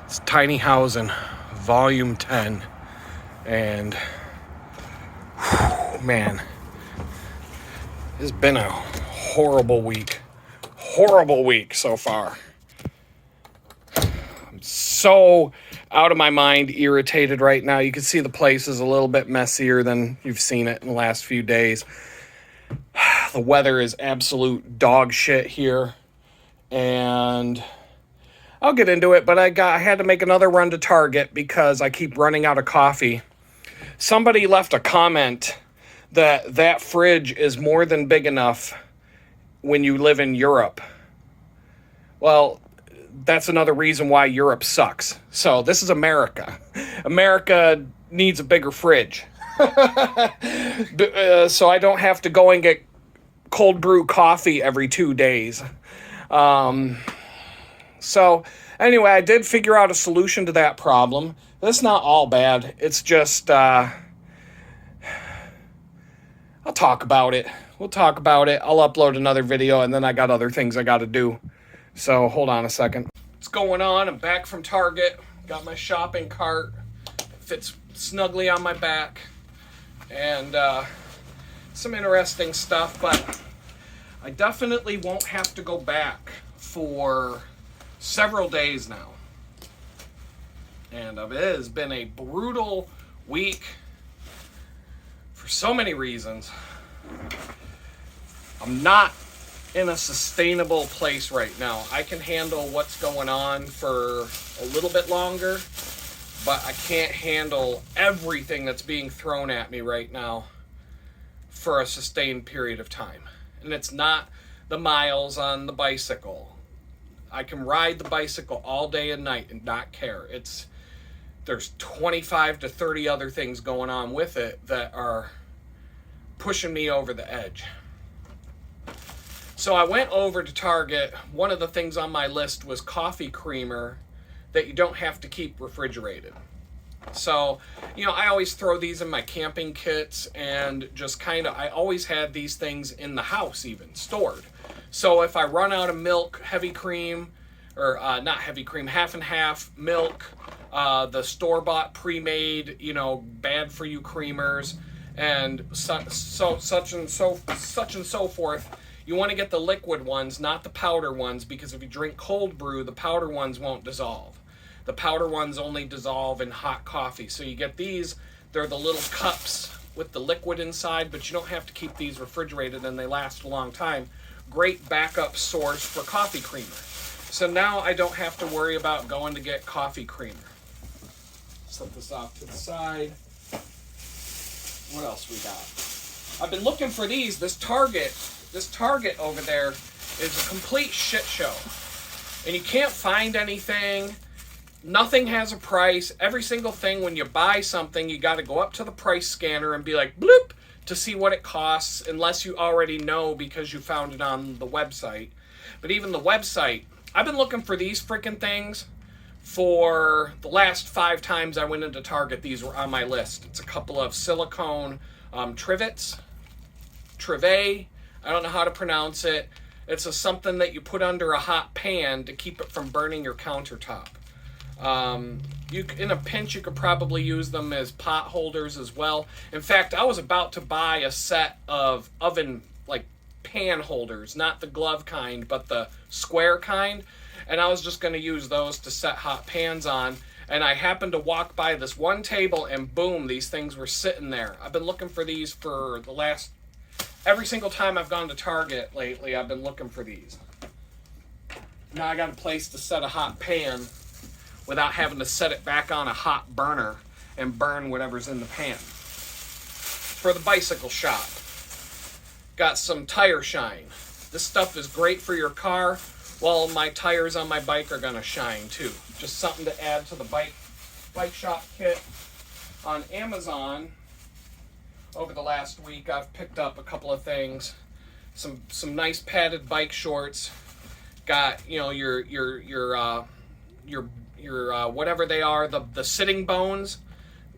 It's Tiny Housinʼ, Volume 10, and man, it's been a horrible week. Horrible week so far. I'm so out of my mind irritated right now. You can see the place is a little bit messier than you've seen it in the last few days. The weather is absolute dog shit here, and I'll get into it, but I had to make another run to Target because I keep running out of coffee. Somebody left a comment that fridge is more than big enough when you live in Europe. Well, that's another reason why Europe sucks. So this is America. America needs a bigger fridge. So I don't have to go and get cold brew coffee every 2 days. So anyway, I did figure out a solution to that problem. That's not all bad. It's just, I'll talk about it. We'll talk about it. I'll upload another video, and then I got other things I got to do. So hold on a second. What's going on? I'm back from Target. Got my shopping cart. It fits snugly on my back. And some interesting stuff, but I definitely won't have to go back for several days now. And it has been a brutal week for so many reasons. I'm not in a sustainable place right now. I can handle what's going on for a little bit longer, but I can't handle everything that's being thrown at me right now for a sustained period of time. And it's not the miles on the bicycle. I can ride the bicycle all day and night and not care. There's 25 to 30 other things going on with it that are pushing me over the edge. So I went over to Target. One of the things on my list was coffee creamer that you don't have to keep refrigerated. So, I always throw these in my camping kits, and just I always had these things in the house even, stored. So if I run out of milk, heavy cream, or not heavy cream, half and half milk, the store-bought pre-made, bad for you creamers, and such and so forth. You want to get the liquid ones, not the powder ones, because if you drink cold brew, the powder ones won't dissolve. The powder ones only dissolve in hot coffee. So you get these, they're the little cups with the liquid inside, but you don't have to keep these refrigerated, and they last a long time. Great backup source for coffee creamer. So now I don't have to worry about going to get coffee creamer. Set this off to the side. What else we got? I've been looking for these. This Target over there is a complete shit show. And you can't find anything. Nothing has a price. Every single thing, when you buy something, you got to go up to the price scanner and be like, bloop, to see what it costs, unless you already know because you found it on the website. But even the website, I've been looking for these freaking things for the last 5 times I went into Target. These were on my list. It's a couple of silicone trivets. Trivet. I don't know how to pronounce it. It's something that you put under a hot pan to keep it from burning your countertop. In a pinch, you could probably use them as pot holders as well. In fact, I was about to buy a set of oven, pan holders, not the glove kind, but the square kind. And I was just going to use those to set hot pans on. And I happened to walk by this one table, and boom, these things were sitting there. I've been looking for these for every single time I've gone to Target lately. I've been looking for these. Now I got a place to set a hot pan without having to set it back on a hot burner and burn whatever's in the pan. For the bicycle shop, got some tire shine. This stuff is great for your car. Well, my tires on my bike are gonna shine too. Just something to add to the bike shop kit. On Amazon, over the last week, I've picked up a couple of things. Some nice padded bike shorts. Got your whatever they are, the sitting bones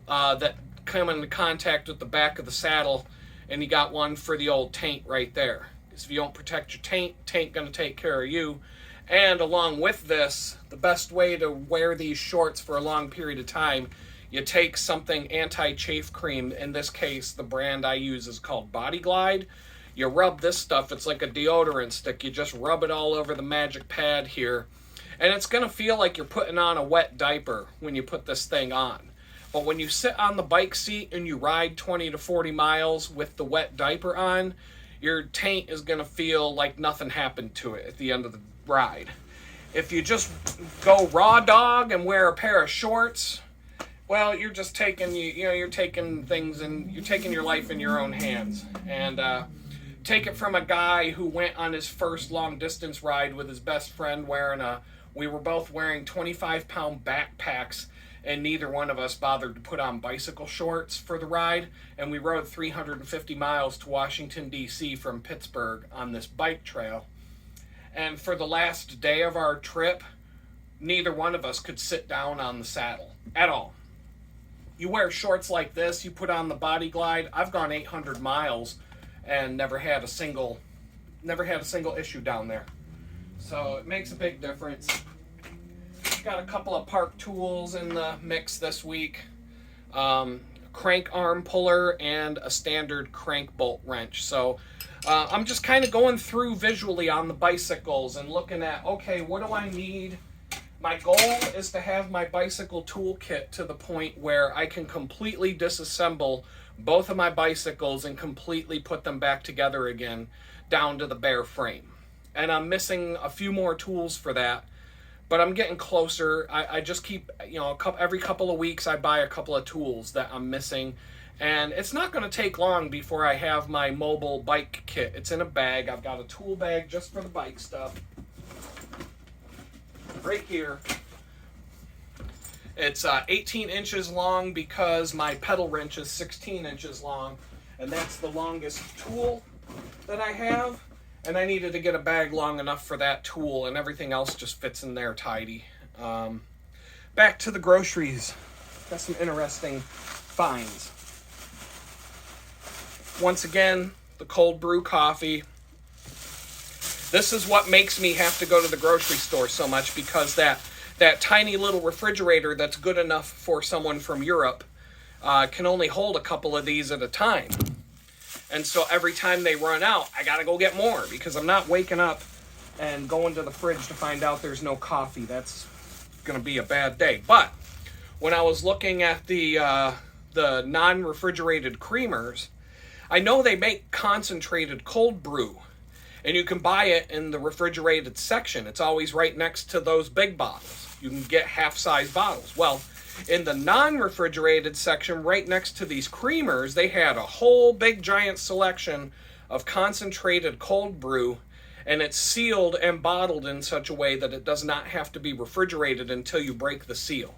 that come into contact with the back of the saddle, and you got one for the old taint right there. Because if you don't protect your taint gonna take care of you. And along with this, the best way to wear these shorts for a long period of time, you take something anti-chafe cream. In this case, the brand I use is called Body Glide. You rub this stuff, it's like a deodorant stick. You just rub it all over the magic pad here. And it's going to feel like you're putting on a wet diaper when you put this thing on. But when you sit on the bike seat and you ride 20 to 40 miles with the wet diaper on, your taint is going to feel like nothing happened to it at the end of the ride. If you just go raw dog and wear a pair of shorts, well, you're just taking, you're taking things and you're taking your life in your own hands. And take it from a guy who went on his first long distance ride with his best friend we were both wearing 25-pound backpacks, and neither one of us bothered to put on bicycle shorts for the ride, and we rode 350 miles to Washington, D.C. from Pittsburgh on this bike trail. And for the last day of our trip, neither one of us could sit down on the saddle at all. You wear shorts like this, you put on the Body Glide. I've gone 800 miles and never had a single issue down there. So it makes a big difference. Got a couple of park tools in the mix this week. Crank arm puller and a standard crank bolt wrench. So I'm just kind of going through visually on the bicycles and looking at, okay, what do I need? My goal is to have my bicycle toolkit to the point where I can completely disassemble both of my bicycles and completely put them back together again down to the bare frame. And I'm missing a few more tools for that, but I'm getting closer. I just keep, every couple of weeks I buy a couple of tools that I'm missing, and it's not going to take long before I have my mobile bike kit. It's in a bag. I've got a tool bag just for the bike stuff right here. It's 18 inches long because my pedal wrench is 16 inches long, and that's the longest tool that I have. And I needed to get a bag long enough for that tool, and everything else just fits in there tidy. Back to the groceries. Got some interesting finds. Once again, the cold brew coffee. This is what makes me have to go to the grocery store so much, because that tiny little refrigerator that's good enough for someone from Europe can only hold a couple of these at a time. And so every time they run out, I gotta go get more, because I'm not waking up and going to the fridge to find out there's no coffee. That's gonna be a bad day. But when I was looking at the non-refrigerated creamers, I know they make concentrated cold brew, and you can buy it in the refrigerated section. It's always right next to those big bottles. You can get half-size bottles. Well, in the non-refrigerated section, right next to these creamers, they had a whole big giant selection of concentrated cold brew, and it's sealed and bottled in such a way that it does not have to be refrigerated until you break the seal.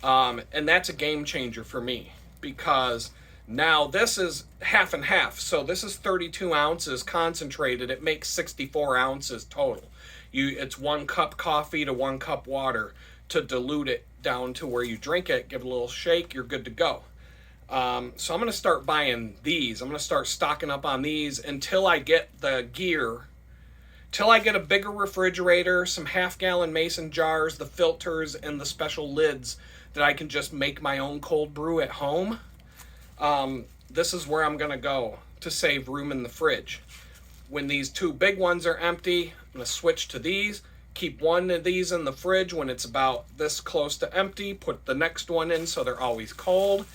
And that's a game changer for me, because now this is half and half. So this is 32 ounces concentrated. It makes 64 ounces total. It's 1 cup coffee to 1 cup water to dilute it down to where you drink it, give it a little shake, you're good to go. So I'm going to start buying these. I'm going to start stocking up on these until I get the gear, till I get a bigger refrigerator, some half-gallon mason jars, the filters, and the special lids that I can just make my own cold brew at home. This is where I'm going to go to save room in the fridge. When these 2 big ones are empty, I'm going to switch to these. Keep one of these in the fridge when it's about this close to empty. Put the next one in so they're always cold.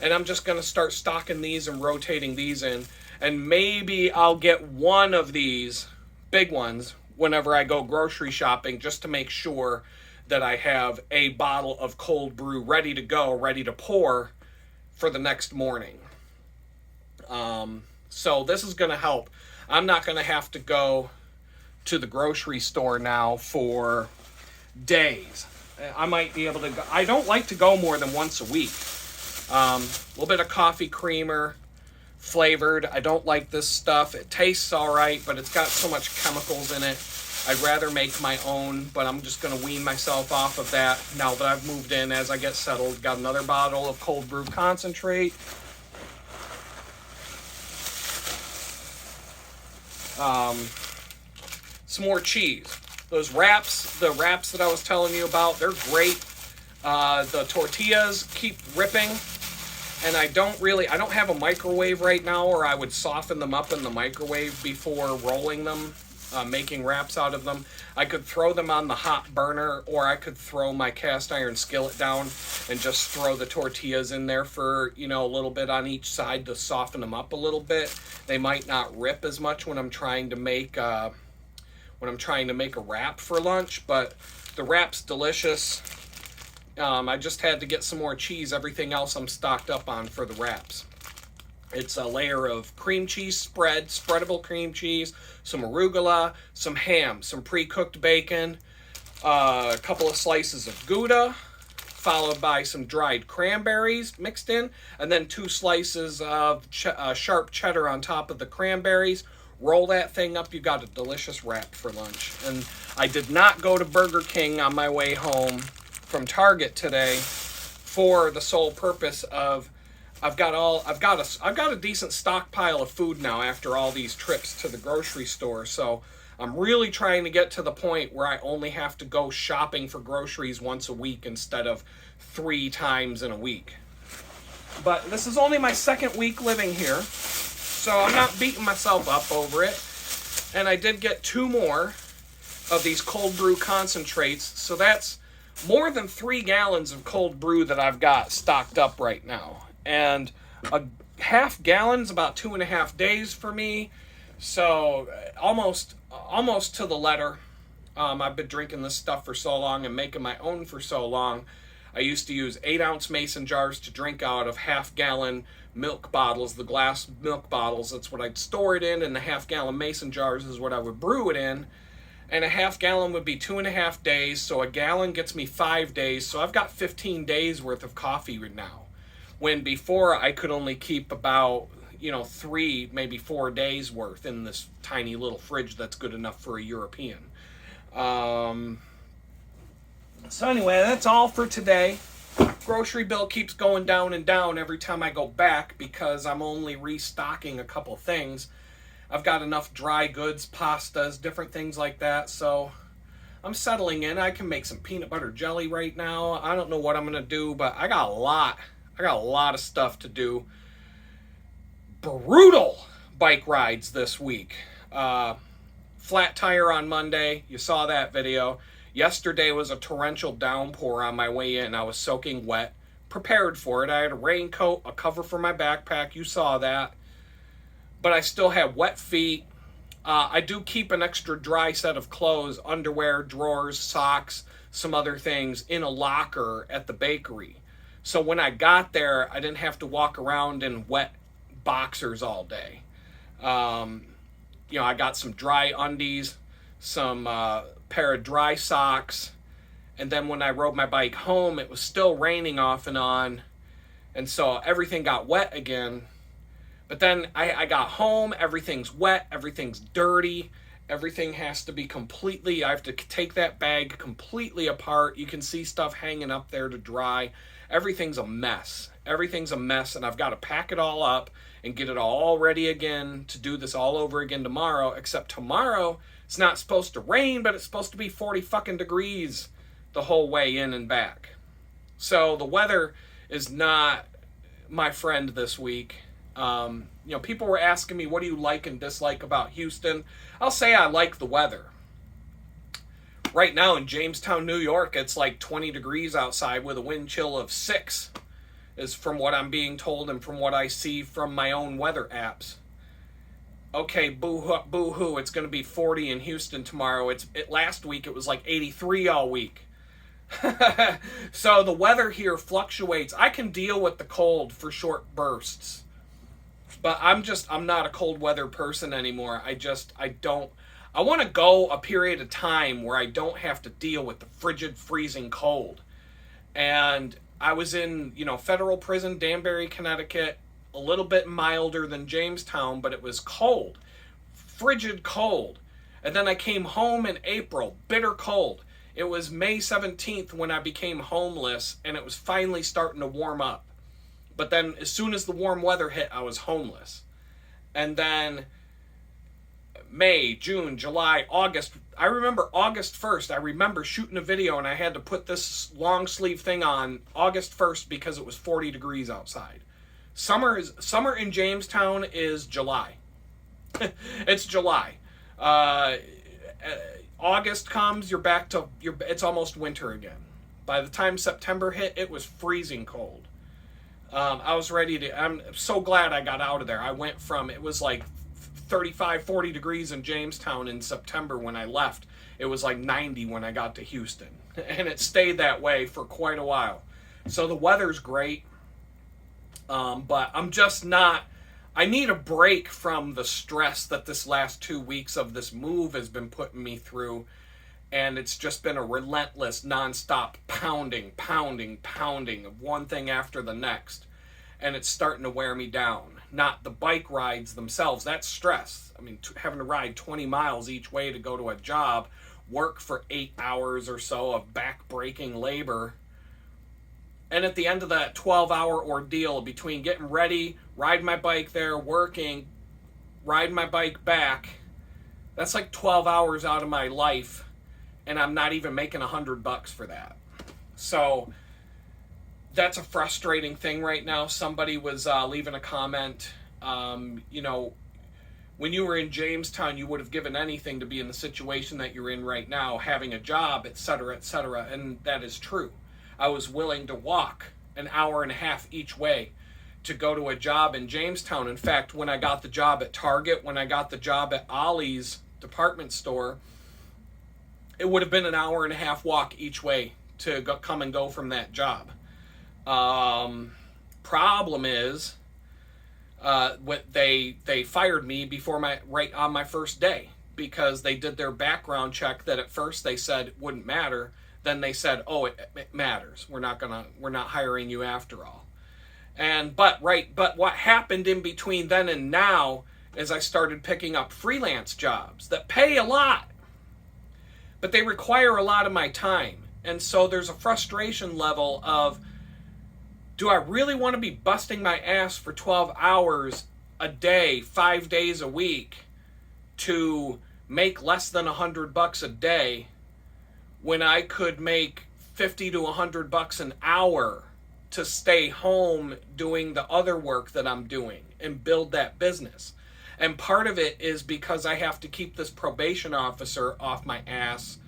And I'm just going to start stocking these and rotating these in. And maybe I'll get one of these big ones whenever I go grocery shopping, just to make sure that I have a bottle of cold brew ready to go, ready to pour for the next morning. So this is going to help. I'm not going to have to go to the grocery store now for days. I might be able to go. I don't like to go more than once a week. A little bit of coffee creamer, flavored. I don't like this stuff. It tastes all right, but it's got so much chemicals in it. I'd rather make my own, but I'm just going to wean myself off of that now that I've moved in. As I get settled, got another bottle of cold brew concentrate. Some more cheese. Those wraps, the wraps that I was telling you about, they're great. The tortillas keep ripping. And I don't have a microwave right now, or I would soften them up in the microwave before rolling them, making wraps out of them. I could throw them on the hot burner, or I could throw my cast iron skillet down and just throw the tortillas in there for, a little bit on each side to soften them up a little bit. They might not rip as much when I'm trying to make a wrap for lunch, but the wrap's delicious. I just had to get some more cheese. Everything else I'm stocked up on for the wraps. It's a layer of cream cheese spreadable cream cheese, some arugula, some ham, some pre-cooked bacon, a couple of slices of Gouda, followed by some dried cranberries mixed in, and then 2 slices of sharp cheddar on top of the cranberries. Roll that thing up, you got a delicious wrap for lunch. And I did not go to Burger King on my way home from Target today for the sole purpose of I've got a decent stockpile of food now after all these trips to the grocery store. So I'm really trying to get to the point where I only have to go shopping for groceries once a week instead of 3 times in a week. But this is only my 2nd week living here, so I'm not beating myself up over it. And I did get 2 more of these cold brew concentrates, so that's more than 3 gallons of cold brew that I've got stocked up right now. And a half gallon is about 2.5 days for me. So almost to the letter. I've been drinking this stuff for so long and making my own for so long. I used to use 8-ounce mason jars to drink out of half-gallon milk bottles, the glass milk bottles. That's what I'd store it in, and the half-gallon mason jars is what I would brew it in. And a half gallon would be 2.5 days, so a gallon gets me 5 days. So I've got 15 days worth of coffee right now. When before I could only keep about, 3, maybe 4 days worth in this tiny little fridge that's good enough for a European. So anyway, that's all for today. Grocery bill keeps going down and down every time I go back because I'm only restocking a couple things. I've got enough dry goods, pastas, different things like that, so I'm settling in. I can make some peanut butter jelly right now. I don't know what I'm going to do, but I got a lot of stuff to do. Brutal bike rides this week. Flat tire on Monday. You saw that video. Yesterday was a torrential downpour on my way in. I was soaking wet. Prepared for it. I had a raincoat, a cover for my backpack. You saw that. But I still have wet feet. I do keep an extra dry set of clothes, underwear, drawers, socks, some other things in a locker at the bakery. So when I got there, I didn't have to walk around in wet boxers all day. I got some dry undies, some pair of dry socks, and then when I rode my bike home, it was still raining off and on, and so everything got wet again. But then I got home, everything's wet, everything's dirty, everything has to be I have to take that bag completely apart. You can see stuff hanging up there to dry. Everything's a mess. Everything's a mess, and I've got to pack it all up and get it all ready again to do this all over again tomorrow, except tomorrow it's not supposed to rain, but it's supposed to be 40 fucking degrees the whole way in and back. So the weather is not my friend this week. People were asking me, what do you like and dislike about Houston? I'll say I like the weather. Right now in Jamestown, New York, it's like 20 degrees outside with a wind chill of 6, is from what I'm being told and from what I see from my own weather apps. Okay, boo-hoo, it's going to be 40 in Houston tomorrow. Last week it was like 83 all week. So the weather here fluctuates. I can deal with the cold for short bursts. But I'm not a cold weather person anymore. I want to go a period of time where I don't have to deal with the frigid, freezing cold. And I was in, federal prison, Danbury, Connecticut, a little bit milder than Jamestown, but it was cold, frigid cold. And then I came home in April, bitter cold. It was May 17th when I became homeless, and it was finally starting to warm up. But then as soon as the warm weather hit, I was homeless. And then May, June, July, August, I remember August 1st. I remember shooting a video and I had to put this long sleeve thing on August 1st because it was 40 degrees outside. Summer in Jamestown is July. It's July. August comes, you're back to it's almost winter again. By the time September hit, it was freezing cold. I was ready to, I'm so glad I got out of there. I went from, it was like 35, 40 degrees in Jamestown in September when I left. It was like 90 when I got to Houston. And it stayed that way for quite a while. So the weather's great. But I'm just not, I need a break from the stress that this last 2 weeks of this move has been putting me through. And it's just been a relentless, nonstop pounding of one thing after the next. And it's starting to wear me down. Not the bike rides themselves, that's stress. I mean, having to ride 20 miles each way to go to a job, work for 8 hours or so of back-breaking labor. And at the end of that 12-hour ordeal between getting ready, riding my bike there, working, riding my bike back, that's like 12 hours out of my life, and I'm not even making $100 for that. So that's a frustrating thing right now. Somebody was leaving a comment, you know, when you were in Jamestown, you would have given anything to be in the situation that you're in right now, having a job, etc., etc., and that is true. I was willing to walk an hour and a half each way to go to a job in Jamestown. In fact, when I got the job at Target, when I got the job at Ollie's department store, it would have been an hour and a half walk each way to come and go from that job. Problem is, they fired me right on my first day because they did their background check that at first they said wouldn't matter. Then they said, oh, it matters. We're not hiring you after all. But what happened in between then and now is I started picking up freelance jobs that pay a lot, but they require a lot of my time. And so there's a frustration level of, do I really want to be busting my ass for 12 hours a day, 5 days a week to make less than $100 a day when I could make $50 to $100 an hour to stay home doing the other work that I'm doing and build that business? And part of it is because I have to keep this probation officer off my ass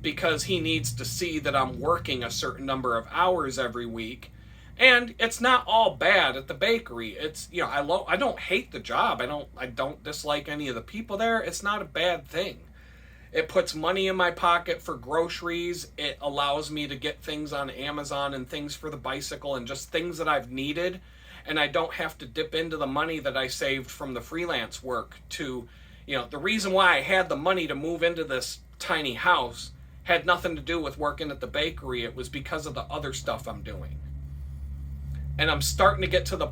because he needs to see that I'm working a certain number of hours every week. And it's not all bad at the bakery. It's, you know, I don't hate the job. I don't dislike any of the people there. It's not a bad thing. It puts money in my pocket for groceries. It allows me to get things on Amazon and things for the bicycle and just things that I've needed. And I don't have to dip into the money that I saved from the freelance work to, you know, the reason why I had the money to move into this tiny house had nothing to do with working at the bakery. It was because of the other stuff I'm doing. And I'm starting to get to the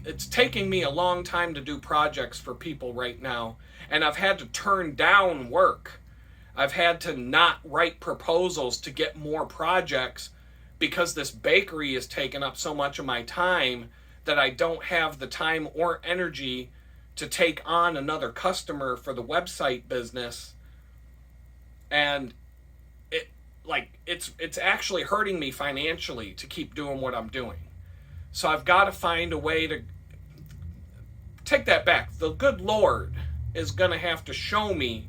it's taking me a long time to do projects for people right now. And I've had to turn down work. I've had to not write proposals to get more projects because this bakery is taking up so much of my time that I don't have the time or energy to take on another customer for the website business. And it's actually hurting me financially to keep doing what I'm doing. So I've got to find a way to take that back. The good Lord is going to have to show me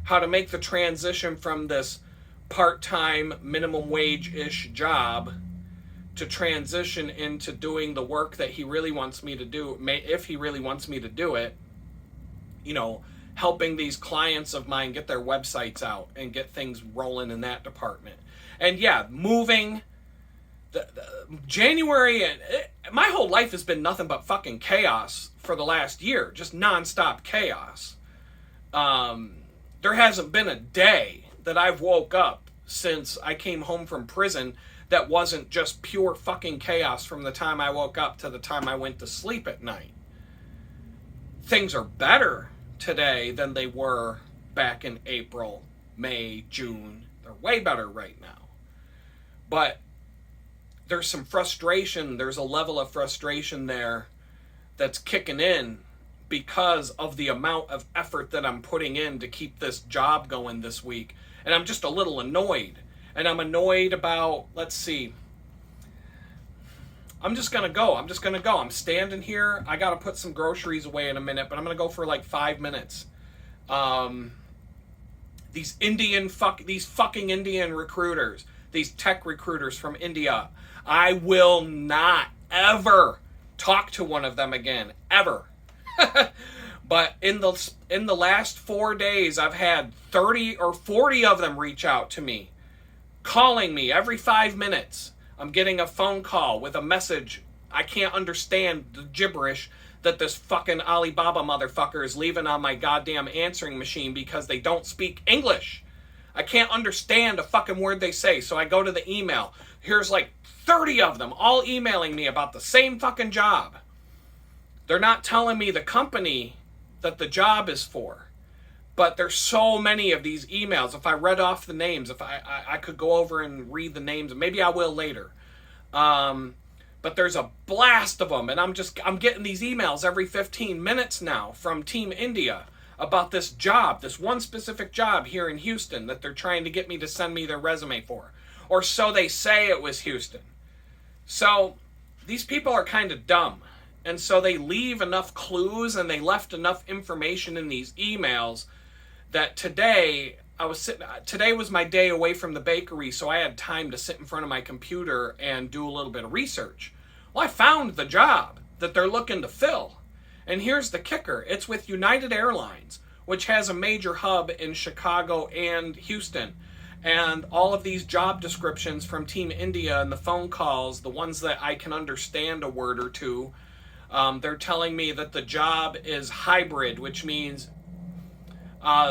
how to make the transition from this part-time minimum wage-ish job to transition into doing the work that he really wants me to do, if he really wants me to do it, you know, helping these clients of mine get their websites out and get things rolling in that department. And yeah, moving, January, my whole life has been nothing but fucking chaos for the last year, just nonstop chaos. There hasn't been a day that I've woke up since I came home from prison that wasn't just pure fucking chaos from the time I woke up to the time I went to sleep at night. Things are better today than they were back in April, May, June. They're way better right now. But there's some frustration, there's a level of frustration there that's kicking in because of the amount of effort that I'm putting in to keep this job going this week. And I'm just a little annoyed. And I'm annoyed about, let's see, I'm just going to go. I'm standing here. I got to put some groceries away in a minute, but I'm going to go for like 5 minutes. These fucking Indian recruiters, these tech recruiters from India, I will not ever talk to one of them again, ever. But in the last 4 days, I've had 30 or 40 of them reach out to me, calling me every 5 minutes. I'm getting a phone call with a message. I can't understand the gibberish that this fucking Alibaba motherfucker is leaving on my goddamn answering machine because they don't speak English. I can't understand a fucking word they say, so I go to the email. Here's like 30 of them all emailing me about the same fucking job. They're not telling me the company that the job is for. But there's so many of these emails. If I read off the names, if I could go over and read the names, maybe I will later. But there's a blast of them, and I'm getting these emails every 15 minutes now from Team India about this job, this one specific job here in Houston that they're trying to get me to send me their resume for. Or so they say it was Houston. So these people are kind of dumb. And so they leave enough clues and they left enough information in these emails that today was my day away from the bakery, so I had time to sit in front of my computer and do a little bit of research. Well, I found the job that they're looking to fill. And here's the kicker. It's with United Airlines, which has a major hub in Chicago and Houston. And all of these job descriptions from Team India and the phone calls, the ones that I can understand a word or two, they're telling me that the job is hybrid, which means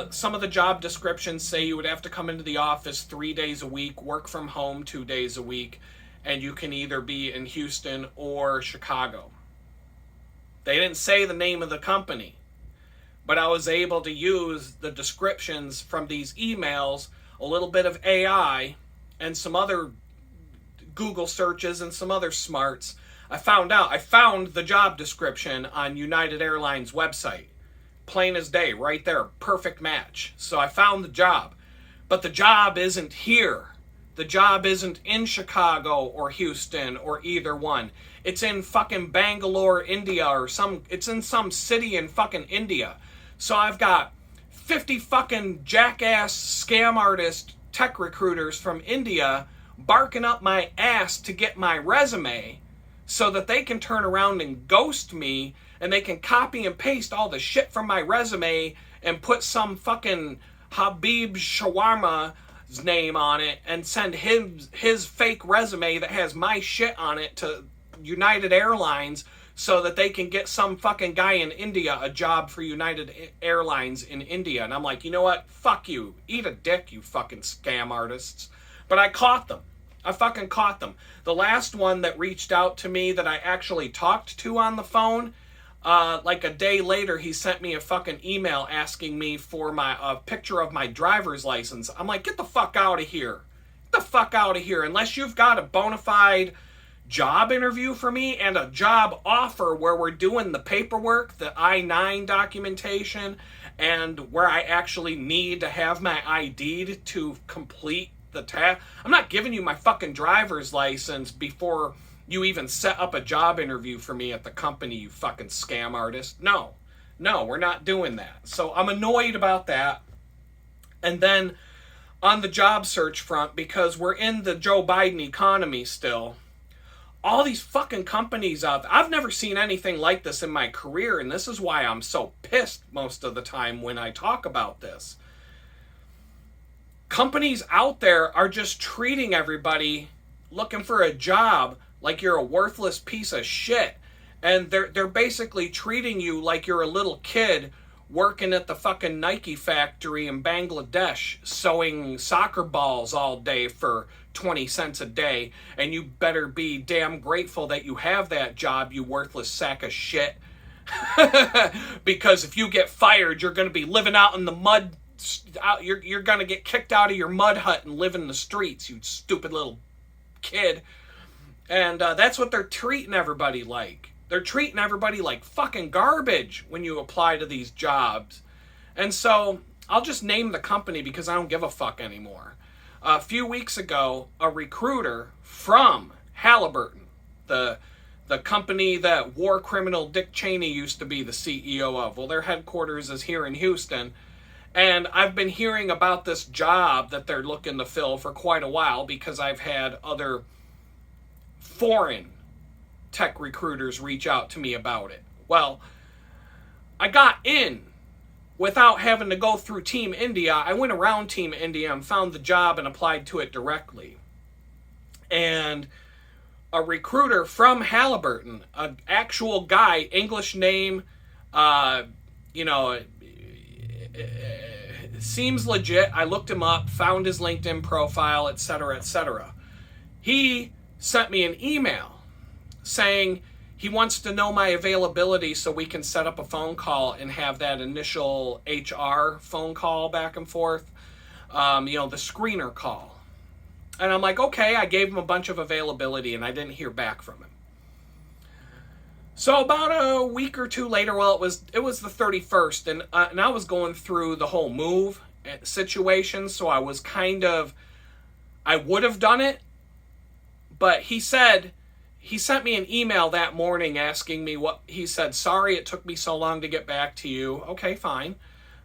some of the job descriptions say you would have to come into the office 3 days a week, work from home 2 days a week, and you can either be in Houston or Chicago. They didn't say the name of the company, but I was able to use the descriptions from these emails, a little bit of AI, and some other Google searches and some other smarts. I found the job description on United Airlines website. Plain as day, right there, perfect match. So I found the job. But the job isn't here. The job isn't in Chicago or Houston or either one. It's in fucking Bangalore, India, it's in some city in fucking India. So I've got 50 fucking jackass scam artist tech recruiters from India barking up my ass to get my resume so that they can turn around and ghost me, and they can copy and paste all the shit from my resume and put some fucking Habib Shawarma's name on it and send his fake resume that has my shit on it to United Airlines so that they can get some fucking guy in India a job for United Airlines in India. And I'm like, you know what? Fuck you. Eat a dick, you fucking scam artists. But I caught them. I fucking caught them. The last one that reached out to me that I actually talked to on the phone, like a day later, he sent me a fucking email asking me for a picture of my driver's license. I'm like, get the fuck out of here. Get the fuck out of here. Unless you've got a bona fide job interview for me and a job offer where we're doing the paperwork, the I-9 documentation, and where I actually need to have my ID to complete the task. I'm not giving you my fucking driver's license before you even set up a job interview for me at the company, you fucking scam artist. No, we're not doing that. So I'm annoyed about that. And then on the job search front, because we're in the Joe Biden economy still, all these fucking companies out there, I've never seen anything like this in my career, and this is why I'm so pissed most of the time when I talk about this. Companies out there are just treating everybody looking for a job like you're a worthless piece of shit. And they're basically treating you like you're a little kid working at the fucking Nike factory in Bangladesh, sewing soccer balls all day for 20 cents a day. And you better be damn grateful that you have that job, you worthless sack of shit. Because if you get fired, you're going to be living out in the mud. You're going to get kicked out of your mud hut and live in the streets, you stupid little kid. And that's what they're treating everybody like. They're treating everybody like fucking garbage when you apply to these jobs. And so I'll just name the company because I don't give a fuck anymore. A few weeks ago, a recruiter from Halliburton, the company that war criminal Dick Cheney used to be the CEO of. Well, their headquarters is here in Houston. And I've been hearing about this job that they're looking to fill for quite a while because I've had other foreign tech recruiters reach out to me about it. Well, I got in without having to go through Team India. I went around Team India and found the job and applied to it directly. And a recruiter from Halliburton, an actual guy, English name, seems legit. I looked him up, found his LinkedIn profile, etc., etc. He sent me an email saying he wants to know my availability so we can set up a phone call and have that initial HR phone call back and forth, the screener call. And I'm like, okay, I gave him a bunch of availability and I didn't hear back from him. So about a week or two later, well, it was the 31st, and I was going through the whole move situation, so I would have done it, but he sent me an email that morning asking me what, he said, sorry it took me so long to get back to you. Okay, fine.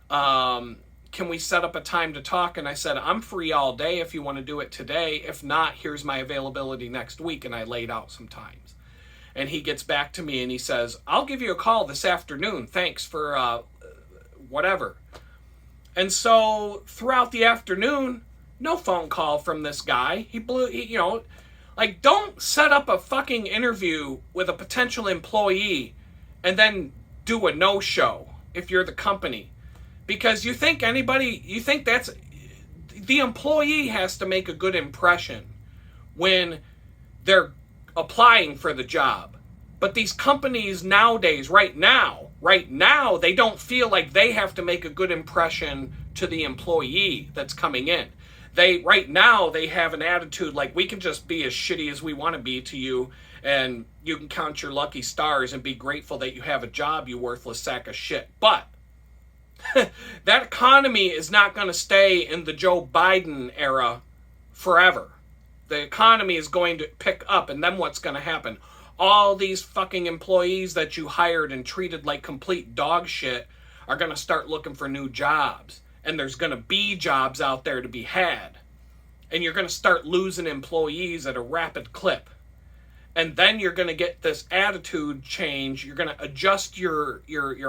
Can we set up a time to talk? And I said, I'm free all day if you want to do it today. If not, here's my availability next week, and I laid out some times. And he gets back to me and he says, I'll give you a call this afternoon. Thanks for whatever. And so throughout the afternoon, no phone call from this guy. Don't set up a fucking interview with a potential employee and then do a no-show if you're the company. Because you think that's, the employee has to make a good impression when they're applying for the job. But these companies nowadays, right now, they don't feel like they have to make a good impression to the employee that's coming in. Right now, they have an attitude like, we can just be as shitty as we want to be to you, and you can count your lucky stars and be grateful that you have a job, you worthless sack of shit. But that economy is not going to stay in the Joe Biden era forever. The economy is going to pick up, and then what's going to happen? All these fucking employees that you hired and treated like complete dog shit are going to start looking for new jobs. And there's going to be jobs out there to be had. And you're going to start losing employees at a rapid clip. And then you're going to get this attitude change. You're going to adjust your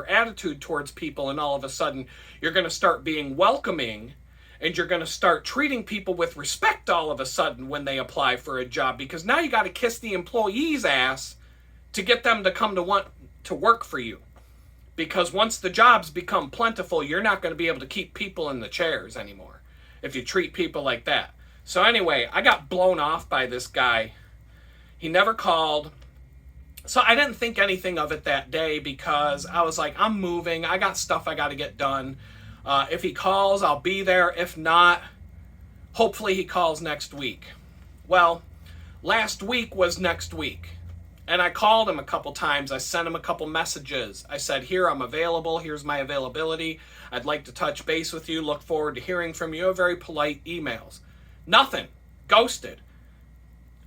attitude towards people, and all of a sudden you're going to start being welcoming, and you're going to start treating people with respect all of a sudden when they apply for a job, because now you got to kiss the employee's ass to get them to come to want to work for you. Because once the jobs become plentiful, you're not going to be able to keep people in the chairs anymore if you treat people like that. So anyway, I got blown off by this guy. He never called. So I didn't think anything of it that day because I was like, I'm moving. I got stuff I got to get done. If he calls, I'll be there. If not, hopefully he calls next week. Well, last week was next week. And I called him a couple times. I sent him a couple messages. I said, here, I'm available. Here's my availability. I'd like to touch base with you. Look forward to hearing from you. Very polite emails. Nothing. Ghosted.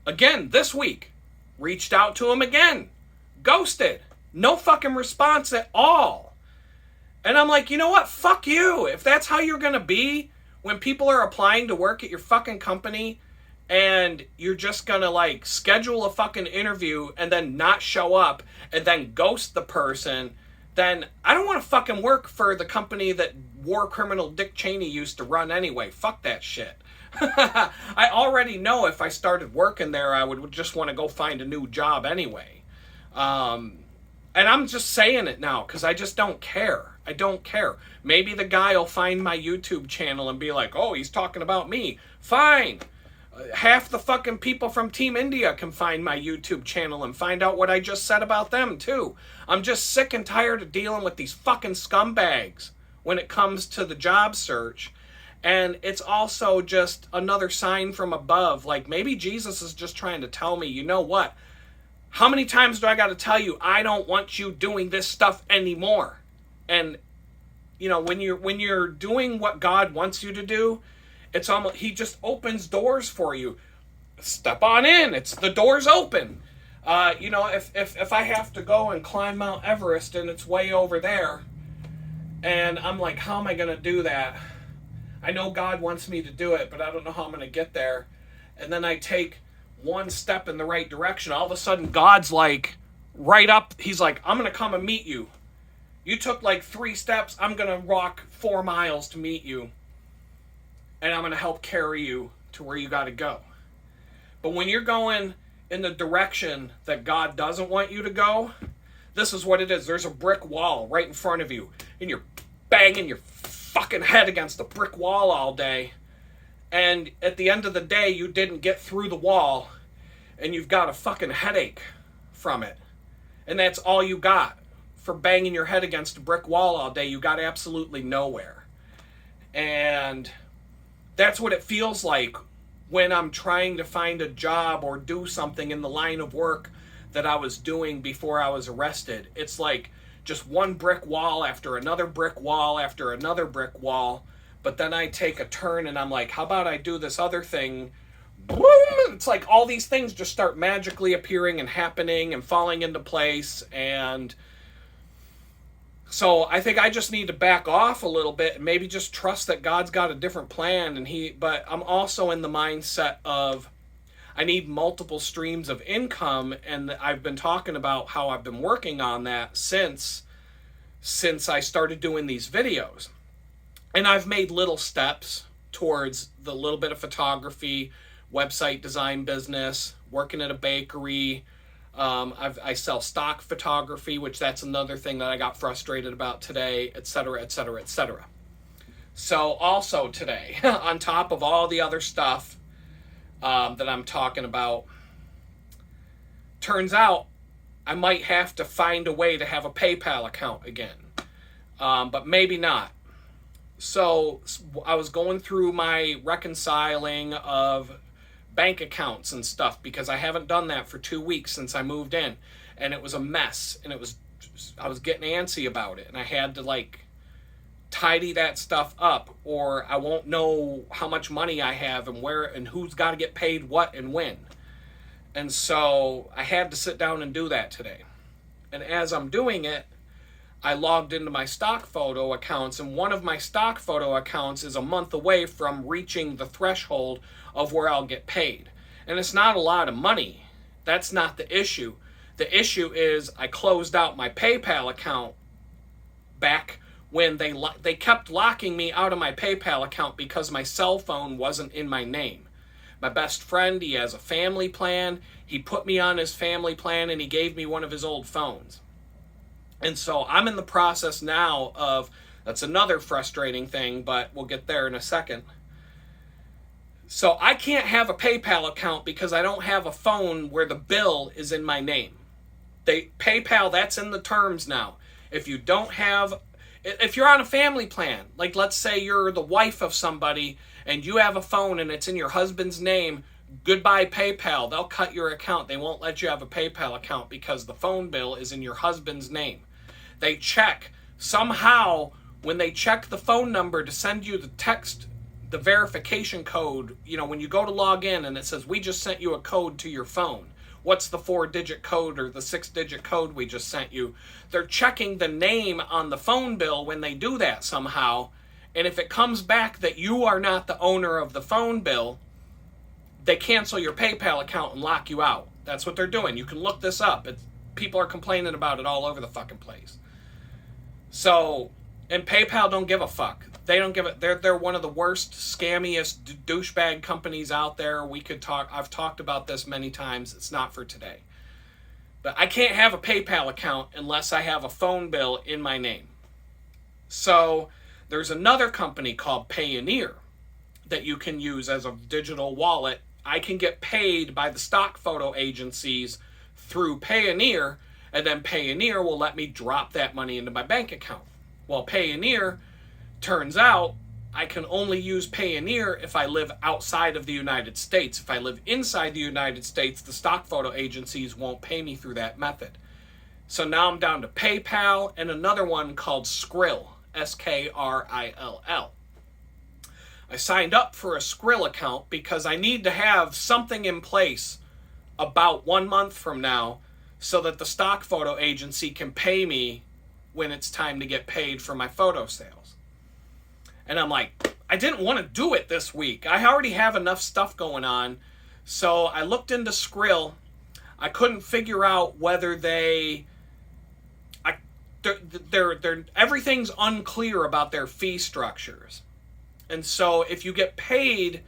Again, this week. Reached out to him again. Ghosted. No fucking response at all. And I'm like, you know what? Fuck you. If that's how you're going to be when people are applying to work at your fucking company, and you're just going to schedule a fucking interview and then not show up and then ghost the person, then I don't want to fucking work for the company that war criminal Dick Cheney used to run anyway. Fuck that shit. I already know if I started working there, I would just want to go find a new job anyway. And I'm just saying it now because I just don't care. I don't care. Maybe the guy will find my YouTube channel and be like, oh, he's talking about me. Fine. Half the fucking people from Team India can find my YouTube channel and find out what I just said about them, too. I'm just sick and tired of dealing with these fucking scumbags when it comes to the job search. And it's also just another sign from above. Maybe Jesus is just trying to tell me, you know what? How many times do I got to tell you, I don't want you doing this stuff anymore? And, you know, when you're doing what God wants you to do, it's almost, he just opens doors for you. Step on in. It's the door's open. You know, if I have to go and climb Mount Everest and it's way over there, and I'm like, how am I going to do that? I know God wants me to do it, but I don't know how I'm going to get there. And then I take one step in the right direction. All of a sudden, God's like, right up. He's like, I'm going to come and meet you. You took like 3 steps. I'm going to walk 4 miles to meet you. And I'm going to help carry you to where you got to go. But when you're going in the direction that God doesn't want you to go, this is what it is. There's a brick wall right in front of you, and you're banging your fucking head against the brick wall all day. And at the end of the day, you didn't get through the wall, and you've got a fucking headache from it. And that's all you got for banging your head against a brick wall all day. You got absolutely nowhere. And that's what it feels like when I'm trying to find a job or do something in the line of work that I was doing before I was arrested. It's like just one brick wall after another brick wall after another brick wall. But then I take a turn and I'm like, how about I do this other thing? Boom! It's like all these things just start magically appearing and happening and falling into place. And so I think I just need to back off a little bit and maybe just trust that God's got a different plan. But I'm also in the mindset of I need multiple streams of income, and I've been talking about how I've been working on that since I started doing these videos. And I've made little steps towards the little bit of photography, website design business, working at a bakery. I sell stock photography, which that's another thing that I got frustrated about today, etc., etc., etc. So also today, on top of all the other stuff that I'm talking about, turns out I might have to find a way to have a PayPal account again, but maybe not. So I was going through my reconciling of bank accounts and stuff because I haven't done that for 2 weeks since I moved in, and it was a mess, and I was getting antsy about it, and I had to like tidy that stuff up or I won't know how much money I have and where and who's got to get paid what and when. And so I had to sit down and do that today. And as I'm doing it, I logged into my stock photo accounts, and one of my stock photo accounts is a month away from reaching the threshold of where I'll get paid. And it's not a lot of money. That's not the issue. The issue is I closed out my PayPal account back when they kept locking me out of my PayPal account because my cell phone wasn't in my name. My best friend, he has a family plan. He put me on his family plan and he gave me one of his old phones. And so I'm in the process now of, that's another frustrating thing, but we'll get there in a second. So I can't have a PayPal account because I don't have a phone where the bill is in my name. PayPal, that's in the terms now. If you're on a family plan, like let's say you're the wife of somebody and you have a phone and it's in your husband's name, goodbye PayPal. They'll cut your account. They won't let you have a PayPal account because the phone bill is in your husband's name. They check somehow when they check the phone number to send you the text, the verification code, when you go to log in and it says, we just sent you a code to your phone. What's the 4-digit code or the 6-digit code we just sent you? They're checking the name on the phone bill when they do that somehow. And if it comes back that you are not the owner of the phone bill, they cancel your PayPal account and lock you out. That's what they're doing. You can look this up. People are complaining about it all over the fucking place. So, and PayPal don't give a fuck. They don't give it. They're one of the worst, scammiest douchebag companies out there. I've talked about this many times. It's not for today. But I can't have a PayPal account unless I have a phone bill in my name. So there's another company called Payoneer that you can use as a digital wallet. I can get paid by the stock photo agencies through Payoneer, and then Payoneer will let me drop that money into my bank account. Well, Payoneer, turns out, I can only use Payoneer if I live outside of the United States. If I live inside the United States, the stock photo agencies won't pay me through that method. So now I'm down to PayPal and another one called Skrill, Skrill. I signed up for a Skrill account because I need to have something in place about 1 month from now so that the stock photo agency can pay me when it's time to get paid for my photo sales. And I'm like, I didn't want to do it this week. I already have enough stuff going on. So I looked into Skrill. I couldn't figure out whether they're everything's unclear about their fee structures. And so if you get paid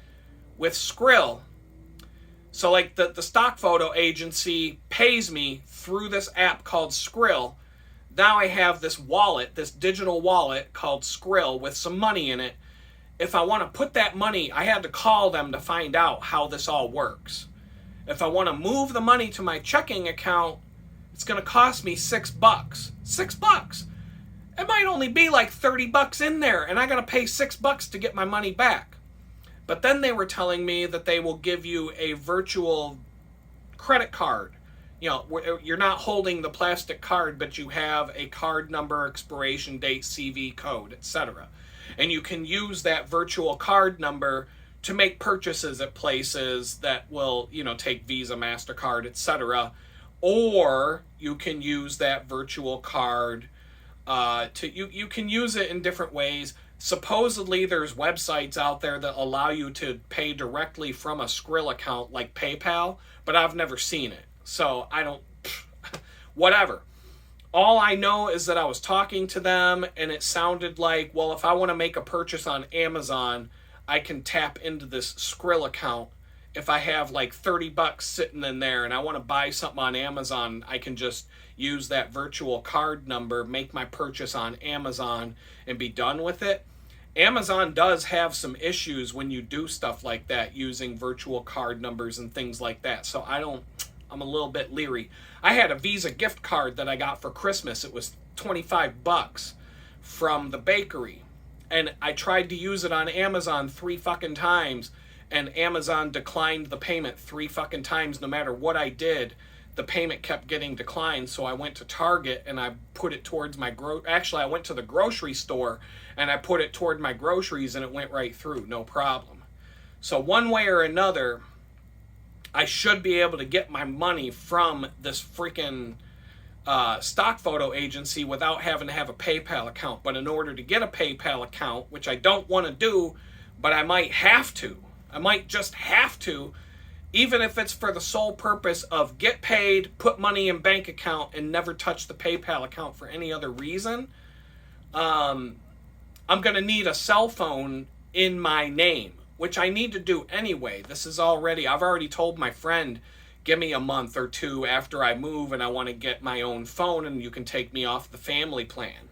with Skrill, so like the stock photo agency pays me through this app called Skrill. Now I have this wallet, this digital wallet called Skrill with some money in it. If I want to put that money, I had to call them to find out how this all works. If I want to move the money to my checking account, it's going to cost me $6. $6. It might only be like $30 in there, and I got to pay $6 to get my money back. But then they were telling me that they will give you a virtual credit card. You know, you're not holding the plastic card, but you have a card number, expiration date, CV code, etc. And you can use that virtual card number to make purchases at places that will, you know, take Visa, MasterCard, etc. Or you can use that virtual card you can use it in different ways. Supposedly there's websites out there that allow you to pay directly from a Skrill account like PayPal, but I've never seen it. So I don't, whatever. All I know is that I was talking to them and it sounded like, well, if I want to make a purchase on Amazon, I can tap into this Skrill account. If I have like $30 sitting in there and I want to buy something on Amazon, I can just use that virtual card number, make my purchase on Amazon, and be done with it. Amazon does have some issues when you do stuff like that using virtual card numbers and things like that. So I'm a little bit leery. I had a Visa gift card that I got for Christmas. It was $25 from the bakery. And I tried to use it on Amazon 3 fucking times. And Amazon declined the payment 3 fucking times. No matter what I did, the payment kept getting declined. So I went to Target and I put it towards my actually I went to the grocery store and I put it toward my groceries and it went right through, no problem. So one way or another, I should be able to get my money from this freaking stock photo agency without having to have a PayPal account. But in order to get a PayPal account, which I don't want to do, but I might have to. I might just have to, even if it's for the sole purpose of get paid, put money in bank account, and never touch the PayPal account for any other reason. I'm going to need a cell phone in my name, which I need to do anyway. I've already told my friend, give me a month or 2 after I move and I want to get my own phone and you can take me off the family plan.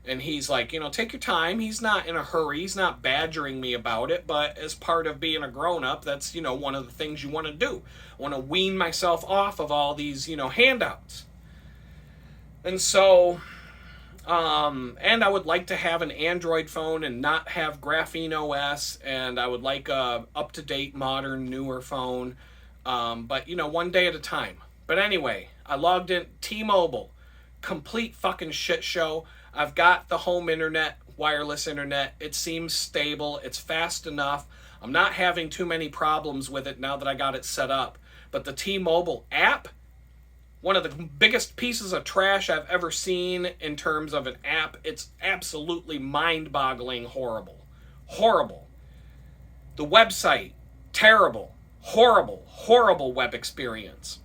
And he's like, you know, take your time. He's not in a hurry. He's not badgering me about it. But as part of being a grown-up, that's, you know, one of the things you want to do. I want to wean myself off of all these, you know, handouts. And so, and I would like to have an Android phone and not have Graphene OS. And I would like a up-to-date, modern, newer phone. But, you know, one day at a time. But anyway, I logged in T-Mobile. Complete fucking shit show. I've got the home internet, wireless internet. It seems stable. It's fast enough. I'm not having too many problems with it now that I got it set up. But the T-Mobile app, one of the biggest pieces of trash I've ever seen in terms of an app. It's absolutely mind-boggling horrible. Horrible. The website, terrible. Horrible web experience.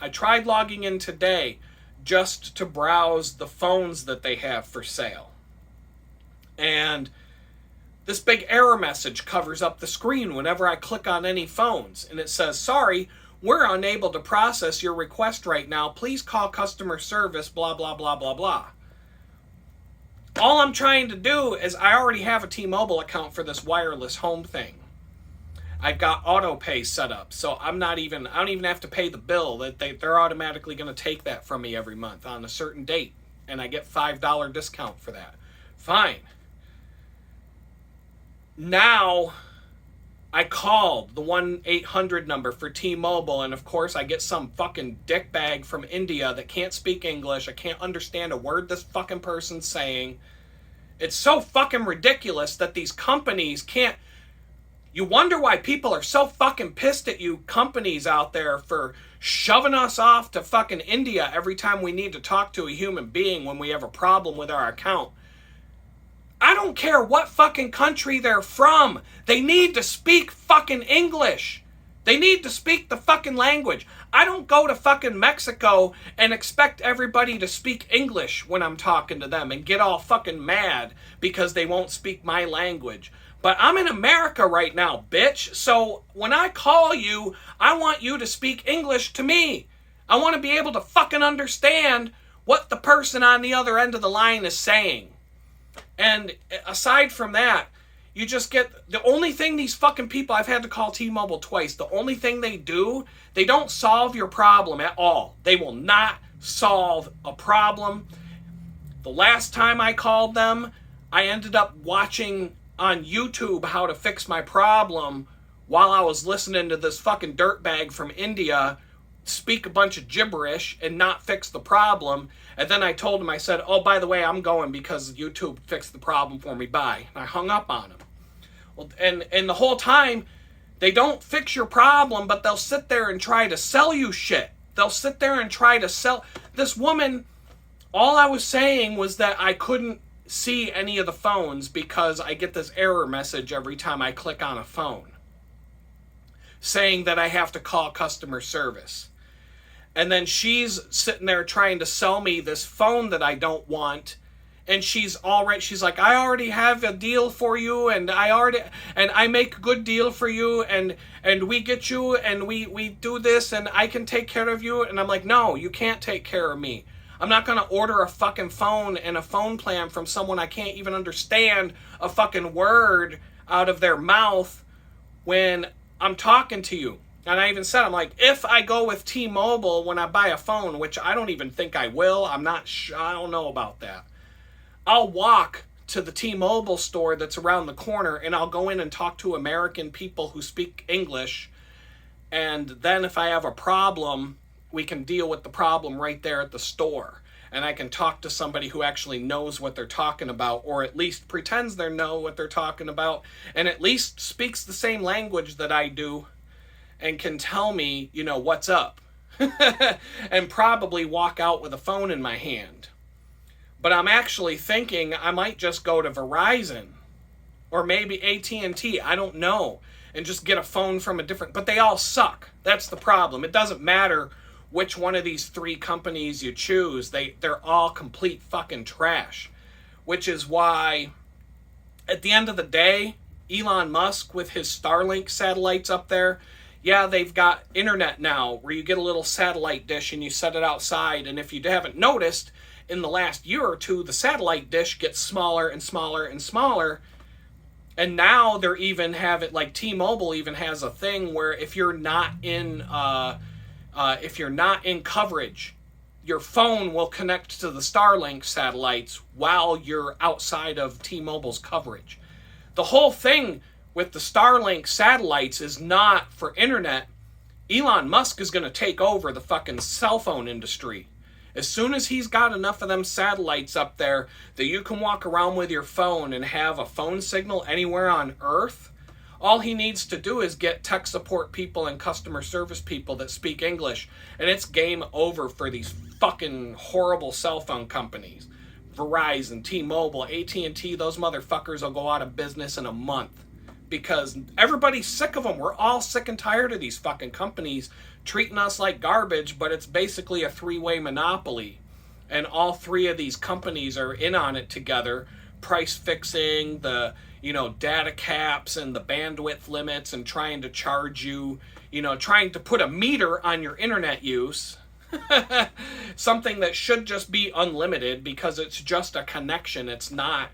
I tried logging in today just to browse the phones that they have for sale. And this big error message covers up the screen whenever I click on any phones. And it says, sorry, we're unable to process your request right now. Please call customer service, blah, blah, blah, blah, blah. All I'm trying to do is I already have a T-Mobile account for this wireless home thing. I've got auto pay set up, so I don't even have to pay the bill. They're automatically going to take that from me every month on a certain date, and I get $5 discount for that. Fine. now I called the 1-800 number for T-Mobile, and of course I get some fucking dickbag from India that can't speak English. I can't understand a word this fucking person's saying. It's so fucking ridiculous that these companies can't... You wonder why people are so fucking pissed at you companies out there for shoving us off to fucking India every time we need to talk to a human being when we have a problem with our account. I don't care what fucking country they're from. They need to speak fucking English. They need to speak the fucking language. I don't go to fucking Mexico and expect everybody to speak English when I'm talking to them and get all fucking mad because they won't speak my language. But I'm in America right now, bitch. So when I call you, I want you to speak English to me. I want to be able to fucking understand what the person on the other end of the line is saying. And aside from that, you just get... The only thing these fucking people... I've had to call T-Mobile twice. The only thing they do, they don't solve your problem at all. They will not solve a problem. The last time I called them, I ended up watching on YouTube how to fix my problem while I was listening to this fucking dirtbag from India speak a bunch of gibberish and not fix the problem. And then I told him, I said, oh, by the way, I'm going because YouTube fixed the problem for me. Bye. And I hung up on him. Well, and the whole time, they don't fix your problem, but they'll sit there and try to sell you shit. They'll sit there and try to sell... This woman, all I was saying was that I couldn't see any of the phones because I get this error message every time I click on a phone saying that I have to call customer service. And then she's sitting there trying to sell me this phone that I don't want. And she's like, I already have a deal for you, and I make a good deal for you, and we get you, and we do this, and I can take care of you. And I'm like, no, you can't take care of me. I'm not going to order a fucking phone and a phone plan from someone I can't even understand a fucking word out of their mouth when I'm talking to you. And I even said, I'm like, if I go with T-Mobile when I buy a phone, which I don't even think I will, I don't know about that. I'll walk to the T-Mobile store that's around the corner, and I'll go in and talk to American people who speak English. And then if I have a problem, we can deal with the problem right there at the store. And I can talk to somebody who actually knows what they're talking about, or at least pretends they know what they're talking about, and at least speaks the same language that I do, and can tell me, what's up. And probably walk out with a phone in my hand. But I'm actually thinking I might just go to Verizon. Or maybe AT&T, I don't know. And just get a phone from a different... But they all suck. That's the problem. It doesn't matter which one of these three companies you choose. They're all complete fucking trash. Which is why, at the end of the day, Elon Musk with his Starlink satellites up there... Yeah, they've got internet now where you get a little satellite dish and you set it outside. And if you haven't noticed, in the last year or two, the satellite dish gets smaller and smaller and smaller. And now they're even have it like T-Mobile even has a thing where if you're not in coverage, your phone will connect to the Starlink satellites while you're outside of T-Mobile's coverage. The whole thing with the Starlink satellites is not for internet. Elon Musk is going to take over the fucking cell phone industry. As soon as he's got enough of them satellites up there that you can walk around with your phone and have a phone signal anywhere on Earth, all he needs to do is get tech support people and customer service people that speak English, and it's game over for these fucking horrible cell phone companies. Verizon, T-Mobile, AT&T, those motherfuckers will go out of business in a month. Because everybody's sick of them. We're all sick and tired of these fucking companies treating us like garbage, but it's basically a three-way monopoly. And all three of these companies are in on it together. Price fixing, the, data caps and the bandwidth limits and trying to charge you, trying to put a meter on your internet use. Something that should just be unlimited because it's just a connection. It's not.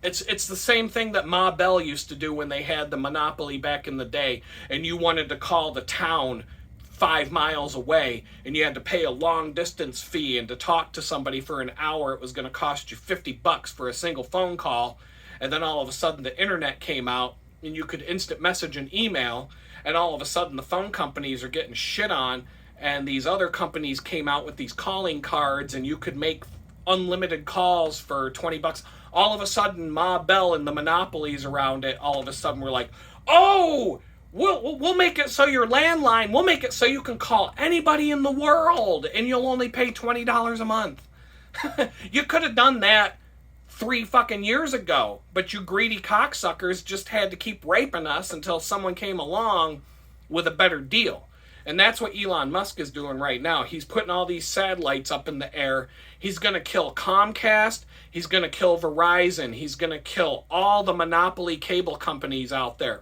It's the same thing that Ma Bell used to do when they had the monopoly back in the day, and you wanted to call the town 5 miles away, and you had to pay a long distance fee, and to talk to somebody for an hour, it was going to cost you $50 for a single phone call, and then all of a sudden the internet came out, and you could instant message and email, and all of a sudden the phone companies are getting shit on, and these other companies came out with these calling cards, and you could make unlimited calls for $20. All of a sudden, Ma Bell and the monopolies around it, all of a sudden were like, oh, we'll make it so your landline, we'll make it so you can call anybody in the world, and you'll only pay $20 a month. You could have done that 3 fucking years ago, but you greedy cocksuckers just had to keep raping us until someone came along with a better deal. And that's what Elon Musk is doing right now. He's putting all these satellites up in the air. He's going to kill Comcast. He's going to kill Verizon. He's going to kill all the monopoly cable companies out there.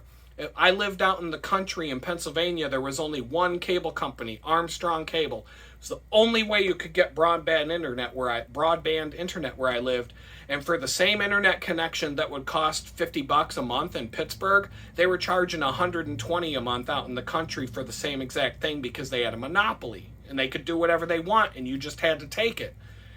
I lived out in the country in Pennsylvania. There was only one cable company, Armstrong Cable. It was the only way you could get broadband internet where I lived. And for the same internet connection that would cost $50 a month in Pittsburgh, they were charging $120 a month out in the country for the same exact thing because they had a monopoly and they could do whatever they want and you just had to take it.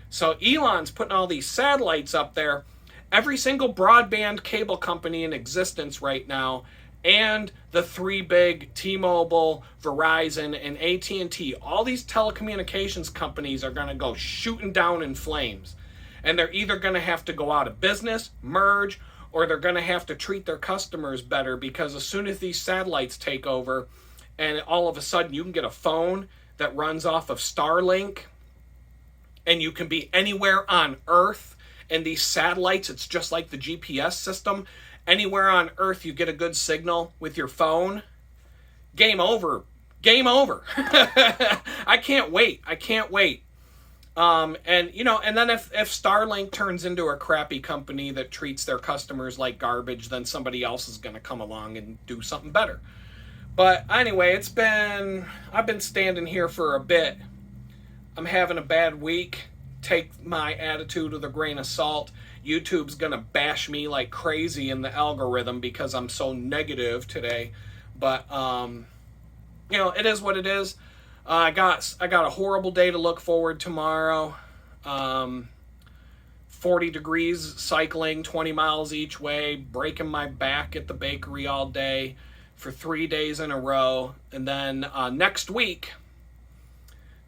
So Elon's putting all these satellites up there. Every single broadband cable company in existence right now, and the 3 big, T-Mobile, Verizon, and AT&T, all these telecommunications companies are going to go shooting down in flames. And they're either going to have to go out of business, merge, or they're going to have to treat their customers better, because as soon as these satellites take over and all of a sudden you can get a phone that runs off of Starlink and you can be anywhere on Earth, and these satellites, it's just like the GPS system. Anywhere on Earth you get a good signal with your phone. Game over. Game over. I can't wait. And then if Starlink turns into a crappy company that treats their customers like garbage, then somebody else is going to come along and do something better. But anyway, I've been standing here for a bit. I'm having a bad week. Take my attitude with a grain of salt. YouTube's going to bash me like crazy in the algorithm because I'm so negative today. But, it is what it is. I got a horrible day to look forward tomorrow. 40 degrees cycling, 20 miles each way, breaking my back at the bakery all day for 3 days in a row. And then next week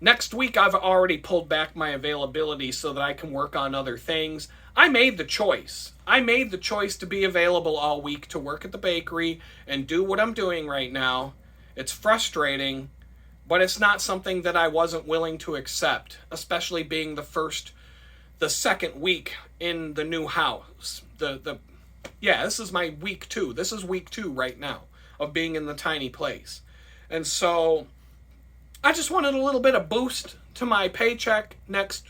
I've already pulled back my availability so that I can work on other things. I made the choice to be available all week to work at the bakery and do what I'm doing right now. It's frustrating, but it's not something that I wasn't willing to accept, especially being the second week in the new house. This is my week 2. This is week 2 right now of being in the tiny place. And so I just wanted a little bit of boost to my paycheck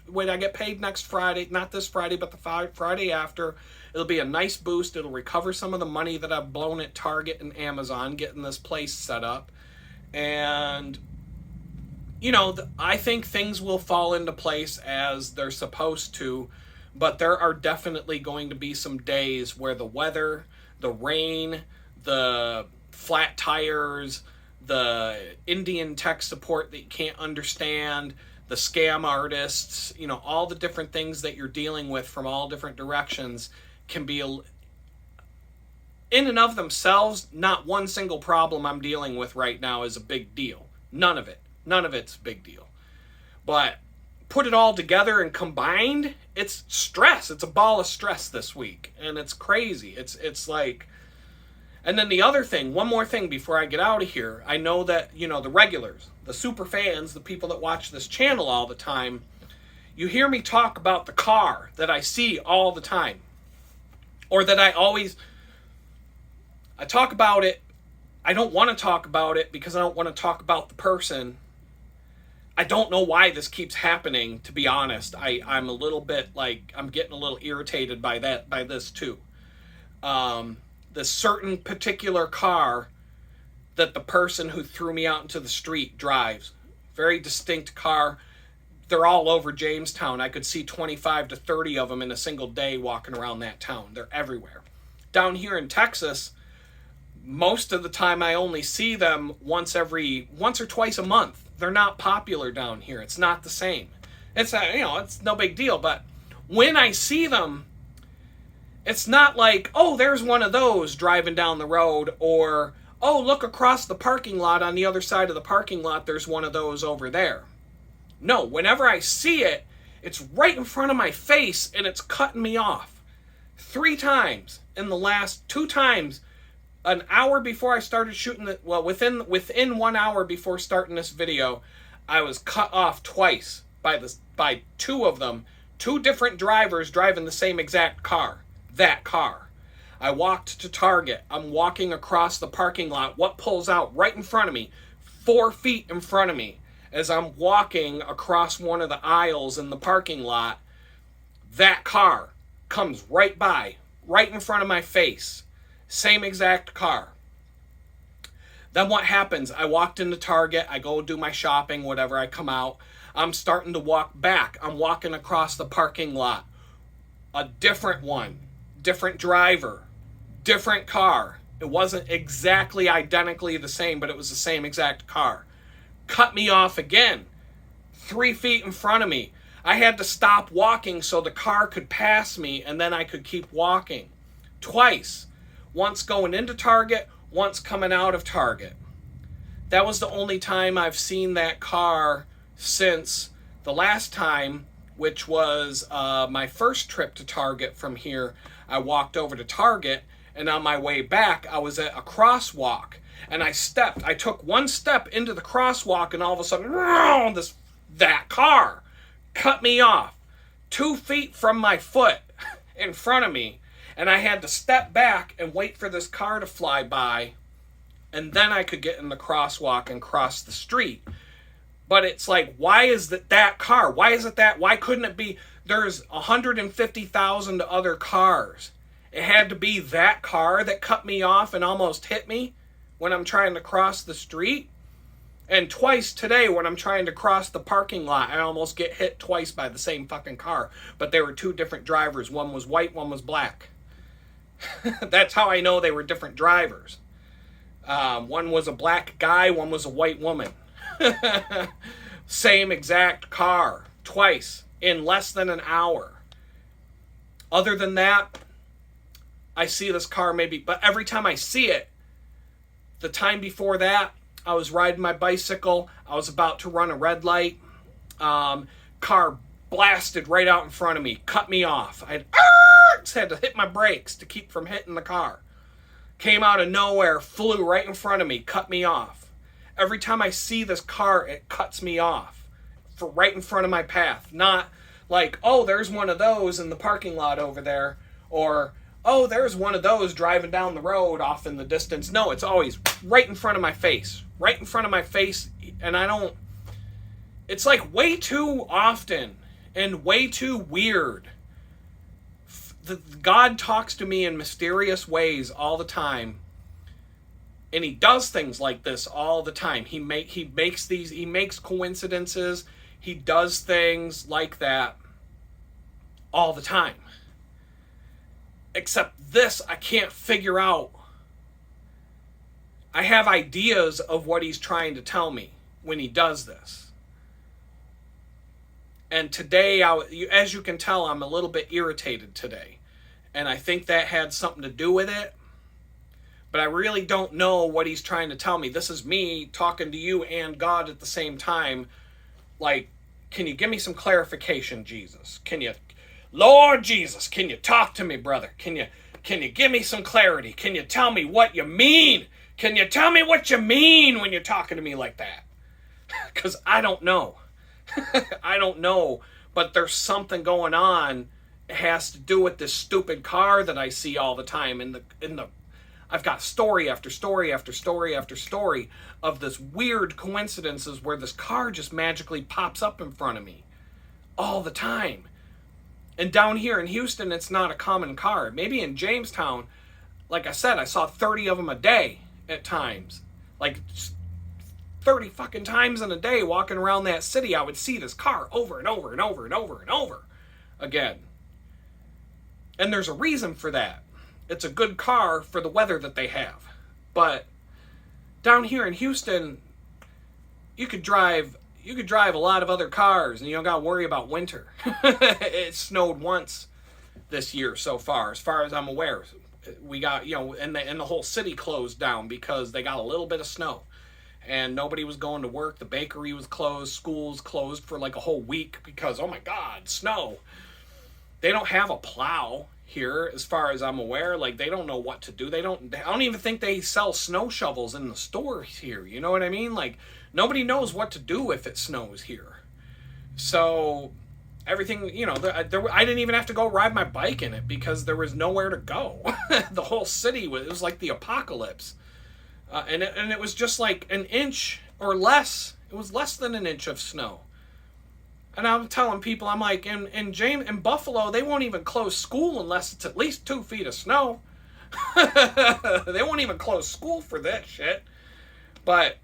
when I get paid next Friday. Not this Friday, but the Friday after. It'll be a nice boost. It'll recover some of the money that I've blown at Target and Amazon getting this place set up. And I think things will fall into place as they're supposed to, but there are definitely going to be some days where the weather, the rain, the flat tires, the Indian tech support that you can't understand, the scam artists, all the different things that you're dealing with from all different directions can be, in and of themselves, not one single problem I'm dealing with right now is a big deal. None of it's a big deal. But put it all together and combined, it's stress. It's a ball of stress this week. And it's crazy. It's like... And then the other thing, one more thing before I get out of here. I know that, the regulars, the super fans, the people that watch this channel all the time, you hear me talk about the car that I see all the time. Or that I talk about it. I don't want to talk about it because I don't want to talk about the person. I don't know why this keeps happening, to be honest. I'm a little bit I'm getting a little irritated by this too. The certain particular car that the person who threw me out into the street drives. Very distinct car. They're all over Jamestown. I could see 25 to 30 of them in a single day walking around that town. They're everywhere. Down here in Texas, most of the time I only see them once or twice a month. They're not popular down here. It's not the same. It's no big deal, but when I see them, It's not like, oh, there's one of those driving down the road, or, oh, look across the parking lot on the other side of the parking lot, there's one of those over there. No, whenever I see it, it's right in front of my face and it's cutting me off. 3 times in the last 2 times, an hour before I started shooting the, well, within 1 hour before starting this video, I was cut off twice by 2 of them, 2 different drivers driving the same exact car. That car. I walked to Target. I'm walking across the parking lot. What pulls out right in front of me? 4 feet in front of me. As I'm walking across one of the aisles in the parking lot, that car comes right by, right in front of my face. Same exact car. Then what happens? I walked into Target. I go do my shopping, whatever. I come out. I'm starting to walk back. I'm walking across the parking lot. A different one. Different driver. Different car. It wasn't exactly identically the same, but it was the same exact car. Cut me off again. 3 feet in front of me. I had to stop walking so the car could pass me and then I could keep walking. Twice. Once going into Target, once coming out of Target. That was the only time I've seen that car since the last time, which was my first trip to Target from here. I walked over to Target, and on my way back, I was at a crosswalk, and I took 1 step into the crosswalk, and all of a sudden, that car cut me off 2 feet from my foot in front of me, and I had to step back and wait for this car to fly by, and then I could get in the crosswalk and cross the street. But it's like, why is it that car? Why is it that? Why couldn't it be? There's 150,000 other cars. It had to be that car that cut me off and almost hit me when I'm trying to cross the street. And twice today when I'm trying to cross the parking lot, I almost get hit twice by the same fucking car. But they were 2 different drivers. One was white, one was black. That's how I know they were different drivers. One was a black guy, one was a white woman. Same exact car. Twice. In less than an hour. Other than that, I see this car maybe, but every time I see it, the time before that, I was riding my bicycle, I was about to run a red light, car blasted right out in front of me, cut me off. I had to hit my brakes to keep from hitting the car. Came out of nowhere, flew right in front of me, cut me off. Every time I see this car, it cuts me off. For right in front of my path. Not like, oh, there's one of those in the parking lot over there. Or, oh, there's one of those driving down the road off in the distance. No, it's always right in front of my face. Right in front of my face. And it's like way too often and way too weird. God talks to me in mysterious ways all the time. And he does things like this all the time. He makes coincidences. He does things like that all the time. Except this, I can't figure out. I have ideas of what he's trying to tell me when he does this. And today, as you can tell, I'm a little bit irritated today. And I think that had something to do with it. But I really don't know what he's trying to tell me. This is me talking to you and God at the same time. Like, can you give me some clarification, Jesus? Lord Jesus, can you talk to me, brother? Can you give me some clarity? Can you tell me what you mean? Can you tell me what you mean when you're talking to me like that? Because I don't know. I don't know. But there's something going on. It has to do with this stupid car that I see all the time I've got story after story after story after story of this weird coincidences where this car just magically pops up in front of me all the time. And down here in Houston, it's not a common car. Maybe in Jamestown, like I said, I saw 30 of them a day at times. Like 30 fucking times in a day walking around that city, I would see this car over and over and over and over and over again. And there's a reason for that. It's a good car for the weather that they have. But down here in Houston, you could drive a lot of other cars and you don't got to worry about winter. It snowed once this year so far as I'm aware. We got, and the whole city closed down because they got a little bit of snow. And nobody was going to work. The bakery was closed. Schools closed for like a whole week because, oh my God, snow. They don't have a plow here, as far as I'm aware. Like, they don't know what to do. I don't even think they sell snow shovels in the stores here. You know what I mean? Like, nobody knows what to do if it snows here. So everything, I didn't even have to go ride my bike in it because there was nowhere to go. The whole city it was like the apocalypse. And it was just like an inch or less. It was less than an inch of snow. And I'm telling people, I'm like, in Buffalo, they won't even close school unless it's at least 2 feet of snow. They won't even close school for that shit. But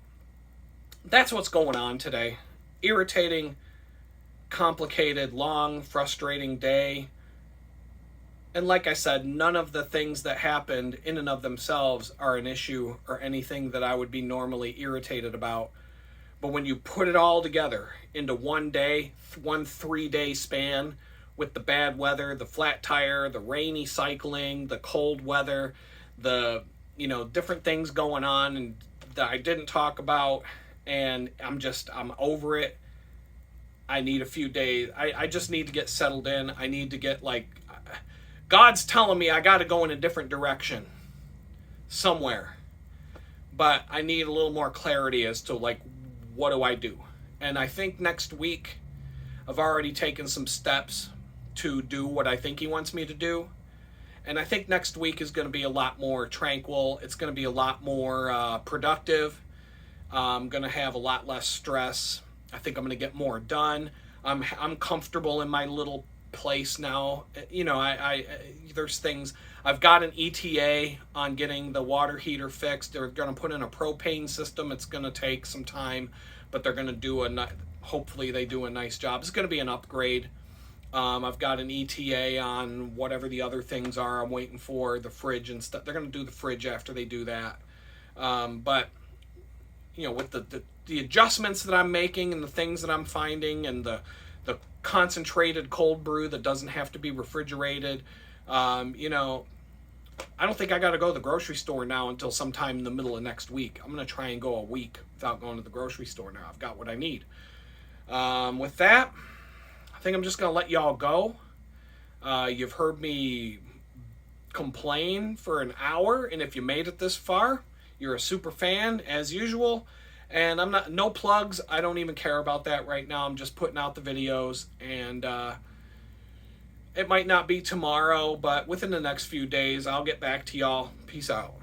that's what's going on today. Irritating, complicated, long, frustrating day. And like I said, none of the things that happened in and of themselves are an issue or anything that I would be normally irritated about. But when you put it all together into one day, 3-day span, with the bad weather, the flat tire, the rainy cycling, the cold weather, the, different things going on and that I didn't talk about, and I'm over it. I need a few days. I just need to get settled in. I need to get, God's telling me I got to go in a different direction somewhere. But I need a little more clarity as to, what do I do? And I think next week I've already taken some steps to do what I think he wants me to do. And I think next week is going to be a lot more tranquil. It's going to be a lot more productive. I'm going to have a lot less stress. I think I'm going to get more done. I'm comfortable in my little place now. There's things. I've got an ETA on getting the water heater fixed. They're going to put in a propane system. It's going to take some time, but they're going to do hopefully they do a nice job. It's going to be an upgrade. I've got an ETA on whatever the other things are. I'm waiting for the fridge and stuff. They're going to do the fridge after they do that. But with the adjustments that I'm making and the things that I'm finding and the concentrated cold brew that doesn't have to be refrigerated, I don't think I got to go to the grocery store now until sometime in the middle of next week. I'm going to try and go a week without going to the grocery store now. I've got what I need. With that, I think I'm just going to let y'all go. You've heard me complain for an hour, and if you made it this far, you're a super fan, as usual. And no plugs. I don't even care about that right now. I'm just putting out the videos, and it might not be tomorrow, but within the next few days, I'll get back to y'all. Peace out.